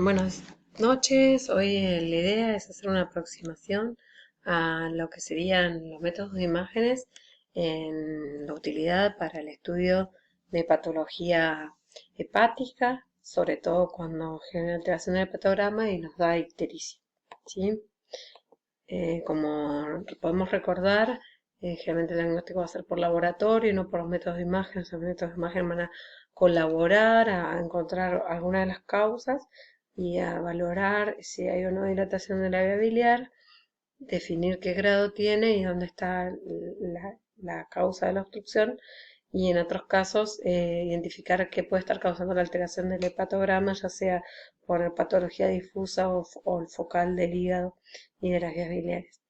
Buenas noches. Hoy la idea es hacer una aproximación a lo que serían los métodos de imágenes en la utilidad para el estudio de patología hepática, sobre todo cuando genera alteración del hepatograma y nos da ictericia, ¿sí? Como podemos recordar, generalmente el diagnóstico va a ser por laboratorio y no por los métodos de imagen. Los métodos de imagen van a colaborar a encontrar alguna de las causas y a valorar si hay o no dilatación de la vía biliar, definir qué grado tiene y dónde está la causa de la obstrucción, y en otros casos identificar qué puede estar causando la alteración del hepatograma, ya sea por patología difusa o focal del hígado y de las vías biliares.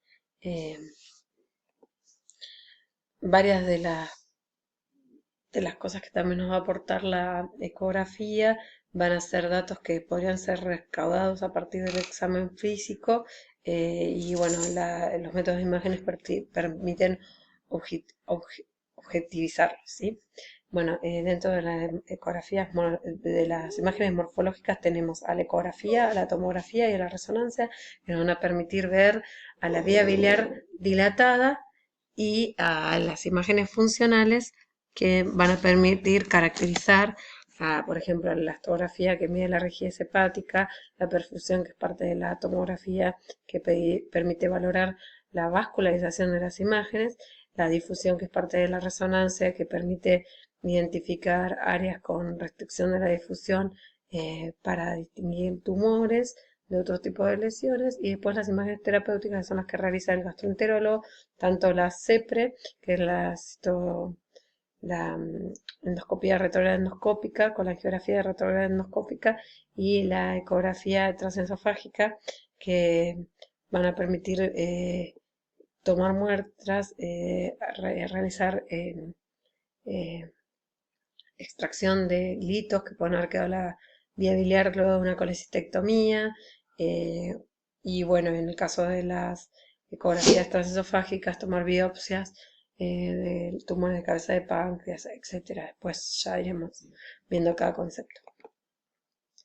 Varias de las cosas que también nos va a aportar la ecografía van a ser datos que podrían ser recaudados a partir del examen físico, y bueno, los métodos de imágenes permiten objetivizarlos, ¿sí? Bueno, dentro de las ecografías, de las imágenes morfológicas, tenemos a la ecografía, a la tomografía y a la resonancia, que nos van a permitir ver a la vía biliar dilatada, y a las imágenes funcionales, que van a permitir caracterizar, por ejemplo, la elastografía, que mide la rigidez hepática, la perfusión, que es parte de la tomografía, que permite valorar la vascularización de las imágenes, la difusión, que es parte de la resonancia, que permite identificar áreas con restricción de la difusión, para distinguir tumores de otros tipos de lesiones, y después las imágenes terapéuticas, que son las que realiza el gastroenterólogo, tanto la CEPRE, que es la endoscopía retrograda endoscópica, con la angiografía retrograda endoscópica, y la ecografía transesofágica, que van a permitir tomar muestras, realizar eh, extracción de litos que pueden haber quedado en la vía biliar luego de una colecistectomía. eh, y bueno, en el caso de las ecografías transesofágicas, tomar biopsias de tumores de cabeza de páncreas, etcétera. Después ya iremos viendo cada concepto.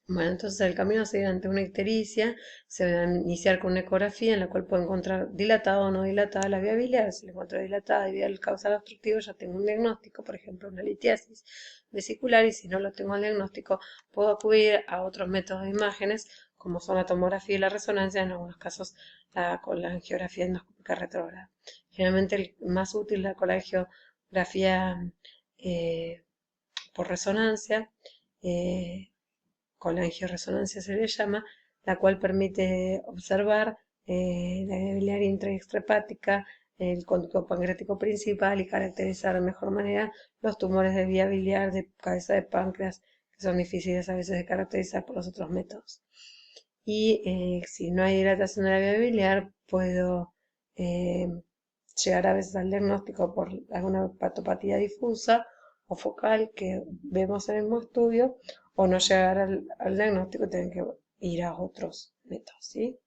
Bueno, entonces el camino a seguir ante una ictericia se va a iniciar con una ecografía en la cual puedo encontrar dilatada o no dilatada la vía biliar. Si la encuentro dilatada debido al causal obstructivo, ya tengo un diagnóstico, por ejemplo, una litiasis vesicular, y si no lo tengo el diagnóstico, puedo acudir a otros métodos de imágenes, como son la tomografía y la resonancia, en algunos casos con la angiografía endoscópica retrógrada. Generalmente el más útil es la con la angiografía por resonancia. Con la angioresonancia se le llama, la cual permite observar la vía biliar intra y extrahepática, el conducto pancreático principal, y caracterizar de mejor manera los tumores de vía biliar de cabeza de páncreas, que son difíciles a veces de caracterizar por los otros métodos. Y si no hay dilatación de la vía biliar, puedo eh, llegar a veces al diagnóstico por alguna patopatía difusa o focal que vemos en el mismo estudio, o no llegar al diagnóstico, tienen que ir a otros métodos, ¿sí?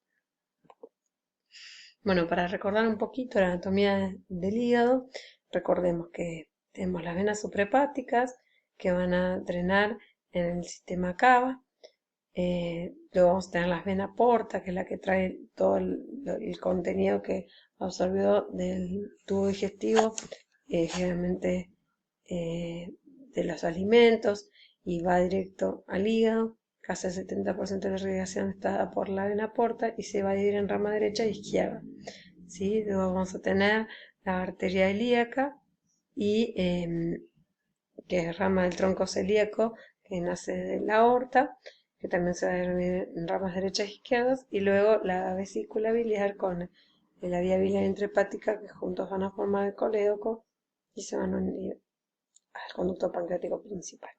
Bueno, para recordar un poquito la anatomía del hígado, recordemos que tenemos las venas suprahepáticas, que van a drenar en el sistema cava. Luego vamos a tener las venas porta, que es la que trae todo el contenido que absorbió del tubo digestivo, generalmente de los alimentos, y va directo al hígado. Casi el 70% de la irrigación está dada por la vena porta y se va a dividir en rama derecha e izquierda, ¿sí? Luego vamos a tener la arteria ilíaca, y que es rama del tronco celíaco, que nace de la aorta, que también se va a dividir en ramas derechas e izquierdas, y luego la vesícula biliar con la vía biliar intrahepática, que juntos van a formar el colédoco y se van a unir al conducto pancreático principal.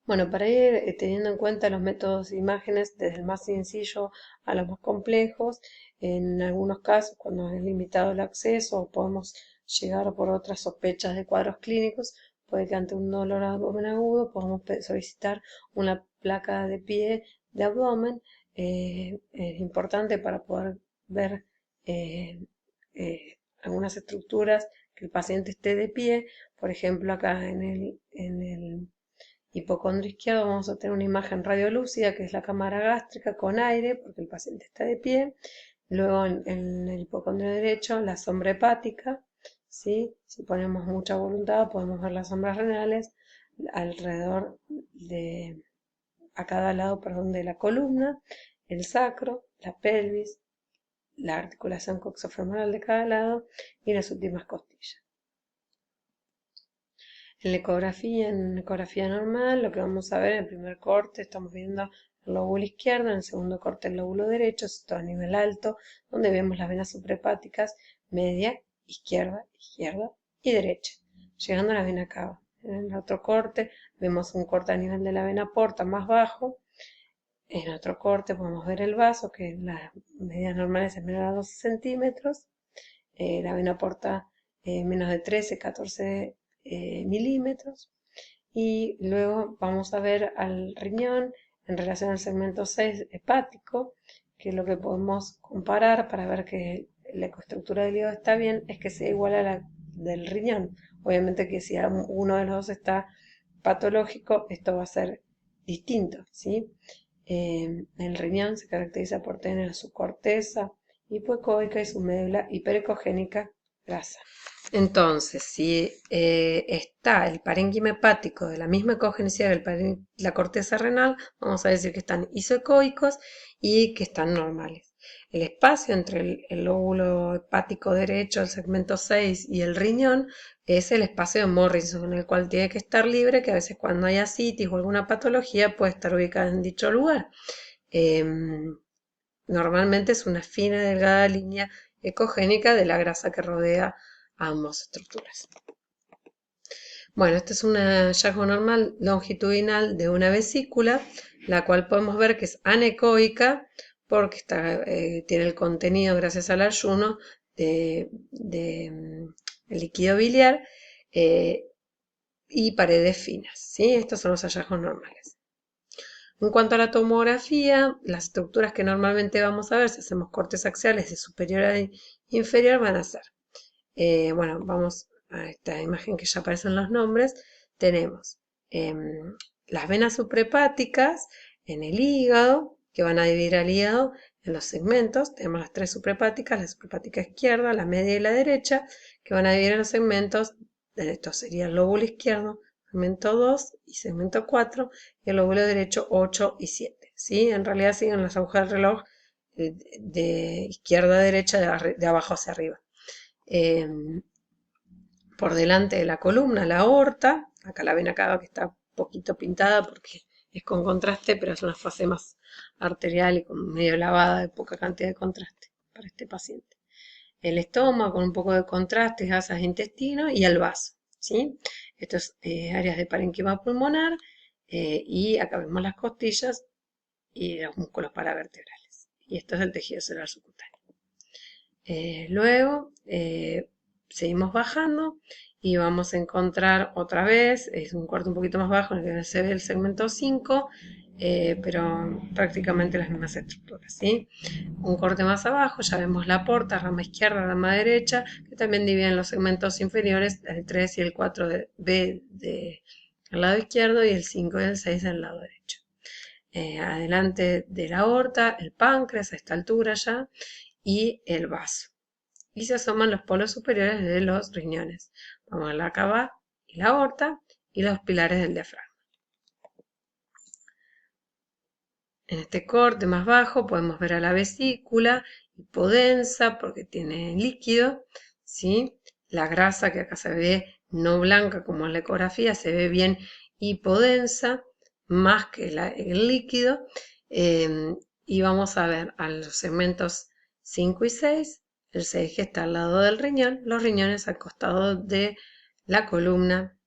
Bueno, para ir teniendo en cuenta los métodos de imágenes, desde el más sencillo a los más complejos, en algunos casos, cuando es limitado el acceso o podemos llegar por otras sospechas de cuadros clínicos, puede que ante un dolor de abdomen agudo podamos solicitar una placa de pie de abdomen. Es importante para poder ver algunas estructuras, que el paciente esté de pie. Por ejemplo, acá en el hipocondrio izquierdo vamos a tener una imagen radiolúcida, que es la cámara gástrica con aire, porque el paciente está de pie. Luego en el hipocondrio derecho, la sombra hepática, ¿sí? Si ponemos mucha voluntad, podemos ver las sombras renales alrededor a cada lado, perdón, de la columna, el sacro, la pelvis, la articulación coxofemoral de cada lado y las últimas costillas. En ecografía normal, lo que vamos a ver en el primer corte, estamos viendo el lóbulo izquierdo, en el segundo corte el lóbulo derecho, esto a nivel alto, donde vemos las venas suprahepáticas, media, izquierda, izquierda y derecha, llegando a la vena cava. En el otro corte vemos un corte a nivel de la vena porta más bajo. En otro corte podemos ver el vaso, que las medidas normales es menor a 12 centímetros, la vena porta menos de 13, 14 milímetros, y luego vamos a ver al riñón en relación al segmento 6 hepático, que lo que podemos comparar para ver que la ecoestructura del hígado está bien es que sea igual a la del riñón. Obviamente que si uno de los dos está patológico, esto va a ser distinto, ¿sí? El riñón se caracteriza por tener su corteza hipoecoica y su médula hiperecogénica grasa. Entonces, si está el parénquima hepático de la misma ecogenicidad que la corteza renal, vamos a decir que están isoecoicos y que están normales. El espacio entre el lóbulo hepático derecho, el segmento 6 y el riñón es el espacio de Morrison, en el cual tiene que estar libre, que a veces cuando hay ascitis o alguna patología puede estar ubicada en dicho lugar. Normalmente es una fina, delgada línea ecogénica de la grasa que rodea a ambas estructuras. Bueno, este es un hallazgo normal longitudinal de una vesícula, la cual podemos ver que es anecoica porque tiene el contenido, gracias al ayuno, de líquido biliar y paredes finas, ¿sí? Estos son los hallazgos normales. En cuanto a la tomografía, las estructuras que normalmente vamos a ver si hacemos cortes axiales de superior a inferior van a ser, bueno, vamos a esta imagen que ya aparecen los nombres, tenemos las venas suprahepáticas en el hígado, que van a dividir al hígado en los segmentos, tenemos las tres suprahepáticas, la suprahepática izquierda, la media y la derecha, que van a dividir en los segmentos, esto sería el lóbulo izquierdo, segmento 2 y segmento 4, y el lóbulo derecho 8 y 7, ¿sí? En realidad siguen las agujas del reloj de izquierda a derecha, de abajo hacia arriba. Por delante de la columna, la aorta, acá la ven acá que está un poquito pintada porque es con contraste, pero es una fase más arterial y con medio lavada de poca cantidad de contraste para este paciente. El estómago con un poco de contraste, gasas de intestino y el vaso, ¿sí? Estas áreas de parénquima pulmonar y acá vemos las costillas y los músculos paravertebrales. Y esto es el tejido celular subcutáneo. Luego seguimos bajando y vamos a encontrar otra vez, es un corte un poquito más bajo en el que se ve el segmento 5, pero prácticamente las mismas estructuras, ¿sí? Un corte más abajo, ya vemos la porta, rama izquierda, rama derecha, que también dividen los segmentos inferiores, el 3 y el 4B del lado izquierdo y el 5 y el 6 del lado derecho. Adelante de la aorta, el páncreas a esta altura ya, y el vaso. Y se asoman los polos superiores de los riñones. Vamos a la cava y la aorta y los pilares del diafragma. En este corte más bajo podemos ver a la vesícula hipodensa porque tiene líquido, ¿sí? La grasa que acá se ve no blanca como en la ecografía, se ve bien hipodensa, más que el líquido. Y vamos a ver a los segmentos 5 y 6, el 6 que está al lado del riñón, los riñones al costado de la columna,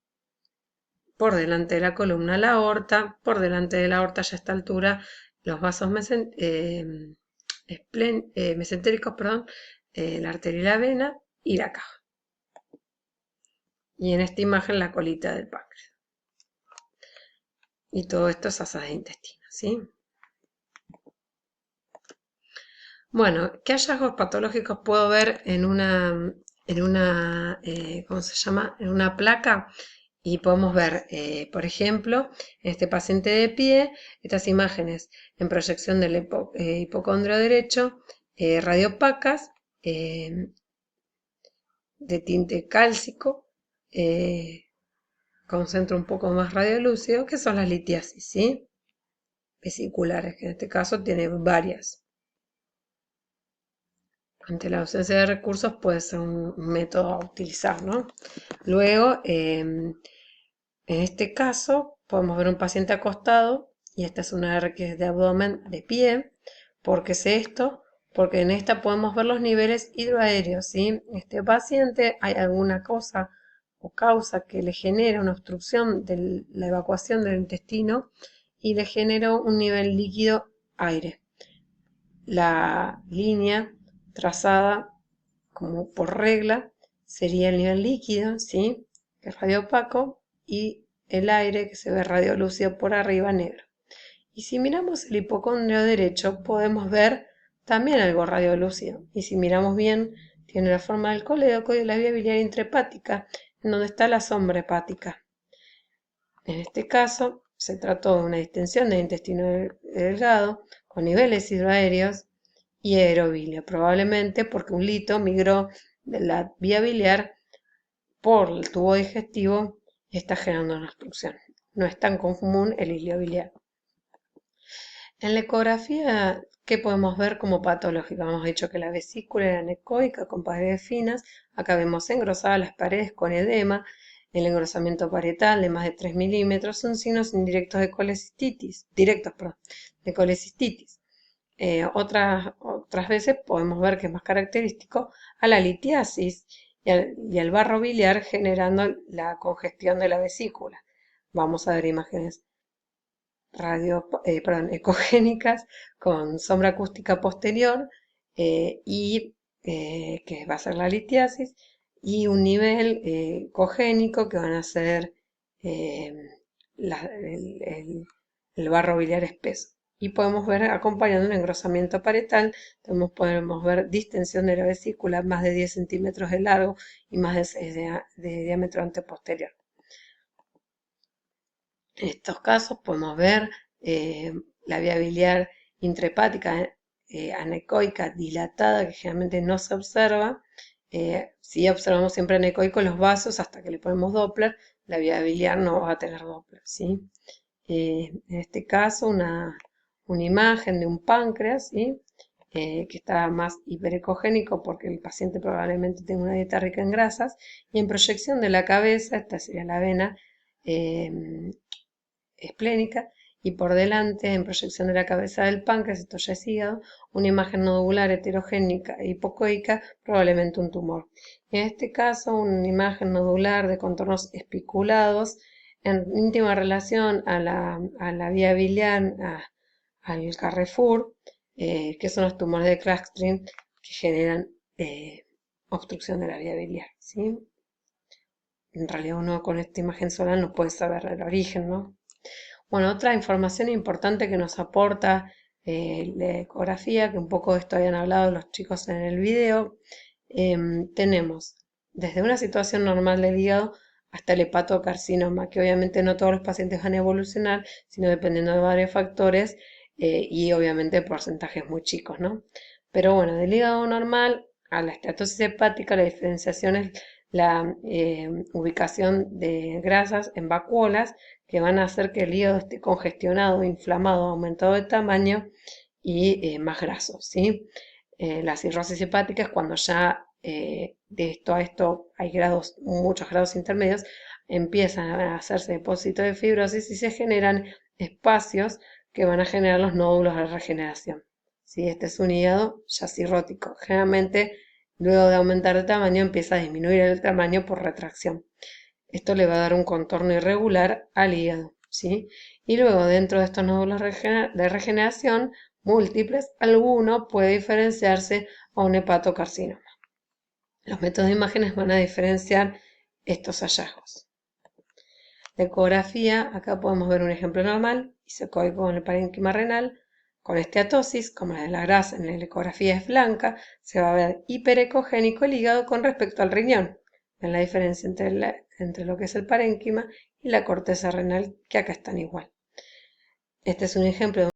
por delante de la columna la aorta, por delante de la aorta ya a esta altura los vasos mesentéricos, perdón, la arteria y la vena y la caja. Y en esta imagen la colita del páncreas. Y todo esto es asas de intestino, ¿sí? Bueno, ¿qué hallazgos patológicos puedo ver en una ¿cómo se llama? En una placa? Y podemos ver, por ejemplo, en este paciente de pie, estas imágenes en proyección del hipocondrio derecho, radiopacas, de tinte cálcico, con centro un poco más radiolúcido, que son las litiasis, ¿sí? Vesiculares, que en este caso tiene varias. Ante la ausencia de recursos puede ser un método a utilizar, ¿no? Luego, en este caso, podemos ver un paciente acostado, y esta es una R que es de abdomen de pie. ¿Por qué es esto? Porque en esta podemos ver los niveles hidroaéreos, ¿sí? Este paciente, hay alguna cosa o causa que le genera una obstrucción de la evacuación del intestino y le genera un nivel líquido aire. La línea trazada como por regla sería el nivel líquido, ¿sí? Que es radio opaco, y el aire que se ve radiolúcido por arriba negro. Y si miramos el hipocondrio derecho podemos ver también algo radiolúcido. Y si miramos bien, tiene la forma del colédoco y de la vía biliar intrahepática, en donde está la sombra hepática. En este caso, se trató de una distensión del intestino delgado con niveles hidroaéreos y aerobilia, probablemente porque un lito migró de la vía biliar por el tubo digestivo y está generando una obstrucción. No es tan común el hilio biliar. En la ecografía, ¿qué podemos ver como patológica? Hemos dicho que la vesícula era anecoica con paredes finas. Acá vemos engrosadas las paredes con edema. El engrosamiento parietal de más de 3 milímetros son signos indirectos de colecistitis, de colecistitis. Otras veces podemos ver que es más característico a la litiasis y al barro biliar, generando la congestión de la vesícula. Vamos a ver imágenes ecogénicas con sombra acústica posterior, que va a ser la litiasis, y un nivel ecogénico que van a ser eh, el barro biliar espeso. Y podemos ver, acompañando un engrosamiento parietal, podemos ver distensión de la vesícula, más de 10 centímetros de largo y más de 6 de diámetro anteposterior. En estos casos podemos ver la vía biliar intrahepática anecoica dilatada, que generalmente no se observa. Si observamos siempre anecoico los vasos hasta que le ponemos Doppler, la vía biliar no va a tener Doppler, ¿sí? En este caso, una imagen de un páncreas, ¿sí? Que está más hiperecogénico porque el paciente probablemente tenga una dieta rica en grasas, y en proyección de la cabeza, esta sería la vena esplénica, y por delante, en proyección de la cabeza del páncreas, esto ya es hígado, una imagen nodular heterogénica e hipocoica, probablemente un tumor. En este caso, una imagen nodular de contornos espiculados en íntima relación a la vía biliar, al Carrefour, que son los tumores de Klatskin que generan obstrucción de la vía biliar, ¿sí? En realidad uno con esta imagen sola no puede saber el origen, ¿no? Bueno, otra información importante que nos aporta la ecografía, que un poco de esto habían hablado los chicos en el video, tenemos desde una situación normal del hígado hasta el hepatocarcinoma, que obviamente no todos los pacientes van a evolucionar, sino dependiendo de varios factores y obviamente porcentajes muy chicos, ¿no? Pero bueno, del hígado normal a la esteatosis hepática, la diferenciación es la ubicación de grasas en vacuolas que van a hacer que el hígado esté congestionado, inflamado, aumentado de tamaño y más graso, ¿sí? La cirrosis hepática es cuando ya de esto a esto hay muchos grados intermedios, empiezan a hacerse depósitos de fibrosis y se generan espacios que van a generar los nódulos de regeneración. ¿Sí? Este es un hígado ya cirrótico. Generalmente, luego de aumentar de tamaño, empieza a disminuir el tamaño por retracción. Esto le va a dar un contorno irregular al hígado, ¿sí? Y luego, dentro de estos nódulos de regeneración múltiples, alguno puede diferenciarse a un hepatocarcinoma. Los métodos de imágenes van a diferenciar estos hallazgos. La ecografía, acá podemos ver un ejemplo normal, isocoico con el parénquima renal, con esteatosis, como la de la grasa en la ecografía es blanca, se va a ver hiperecogénico el hígado con respecto al riñón. Ven la diferencia entre lo que es el parénquima y la corteza renal, que acá están igual. Este es un ejemplo de